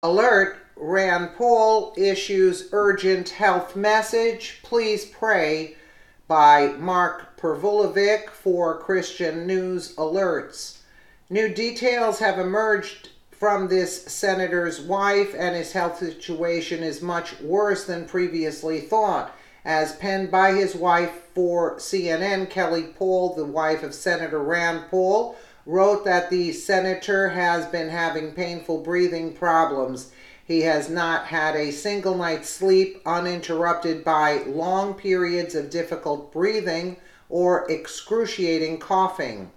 Alert, Rand Paul issues urgent health message. Please pray by Mark Pervulovic for Christian News Alerts. New details have emerged from this senator's wife, and his health situation is much worse than previously thought. As penned by his wife for CNN, Kelly Paul, the wife of Senator Rand Paul, wrote that the senator has been having painful breathing problems. He has not had a single night's sleep uninterrupted by long periods of difficult breathing or excruciating coughing.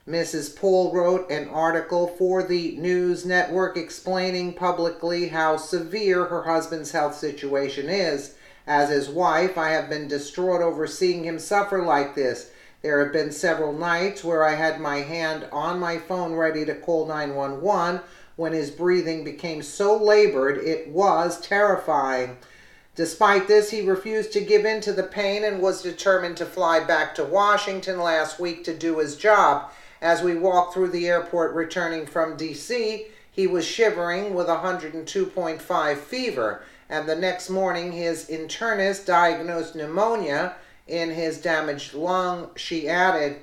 Mrs. Paul wrote an article for the news network explaining publicly how severe her husband's health situation is. As his wife, I have been distraught over seeing him suffer like this. There have been several nights where I had my hand on my phone ready to call 911 when his breathing became so labored it was terrifying. Despite this, he refused to give in to the pain and was determined to fly back to Washington last week to do his job. As we walked through the airport returning from D.C., he was shivering with 102.5 fever, and the next morning his internist diagnosed pneumonia in his damaged lung. She added,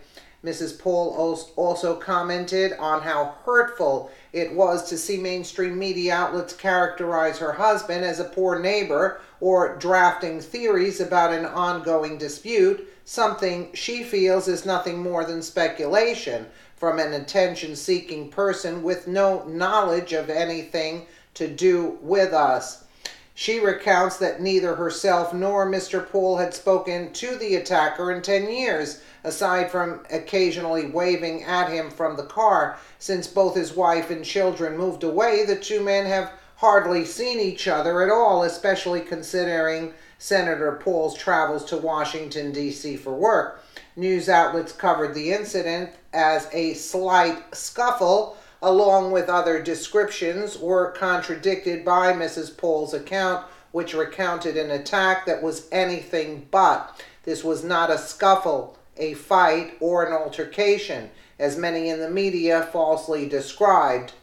Mrs. Paul also commented on how hurtful it was to see mainstream media outlets characterize her husband as a poor neighbor or drafting theories about an ongoing dispute, something she feels is nothing more than speculation from an attention-seeking person with no knowledge of anything to do with us. She recounts that neither herself nor Mr. Paul had spoken to the attacker in 10 years, aside from occasionally waving at him from the car. Since both his wife and children moved away, the two men have hardly seen each other at all, especially considering Senator Paul's travels to Washington, D.C. for work. News outlets covered the incident as a slight scuffle, along with other descriptions, were contradicted by Mrs. Paul's account, which recounted an attack that was anything but. This was not a scuffle, a fight, or an altercation, as many in the media falsely described.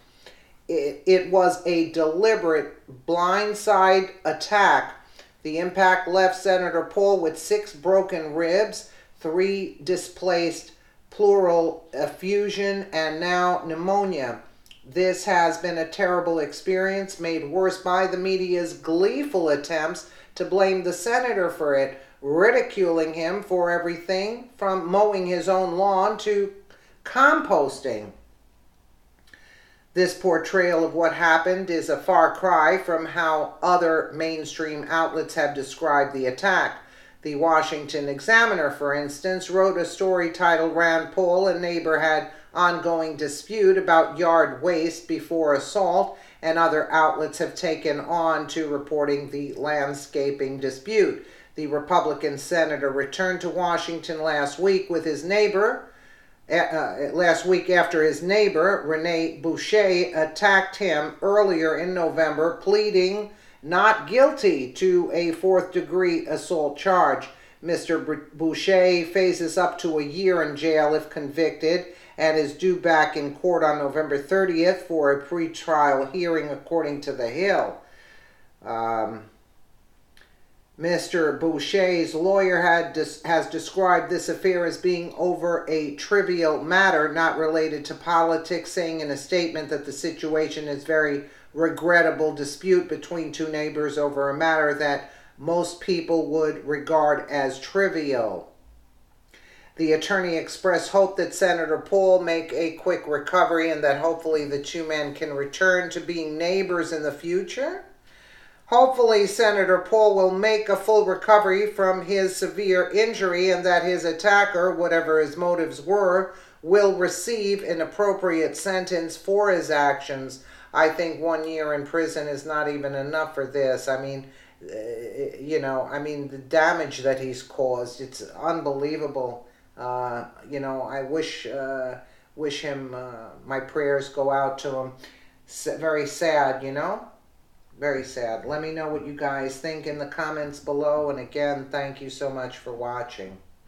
It was a deliberate blindside attack. The impact left Senator Paul with 6 broken ribs, 3 displaced pleural effusion, and now pneumonia. This has been a terrible experience, made worse by the media's gleeful attempts to blame the senator for it, ridiculing him for everything from mowing his own lawn to composting. This portrayal of what happened is a far cry from how other mainstream outlets have described the attack. The Washington Examiner, for instance, wrote a story titled Rand Paul, a neighbor, had ongoing dispute about yard waste before assault, and other outlets have taken on to reporting the landscaping dispute. The Republican senator returned to Washington last week after his neighbor, Rene Boucher, attacked him earlier in November, pleading not guilty to a 4th-degree assault charge. Mr. Boucher faces up to a year in jail if convicted and is due back in court on November 30th for a pretrial hearing, according to The Hill. Mr. Boucher's lawyer has described this affair as being over a trivial matter not related to politics, saying in a statement that the situation is very regrettable dispute between two neighbors over a matter that most people would regard as trivial. The attorney expressed hope that Senator Paul make a quick recovery and that hopefully the two men can return to being neighbors in the future. Hopefully Senator Paul will make a full recovery from his severe injury and that his attacker, whatever his motives were, will receive an appropriate sentence for his actions. I think 1 year in prison is not even enough for this. I mean, the damage that he's caused, it's unbelievable. I wish him, my prayers go out to him. Very sad, Very sad. Let me know what you guys think in the comments below. And again, thank you so much for watching.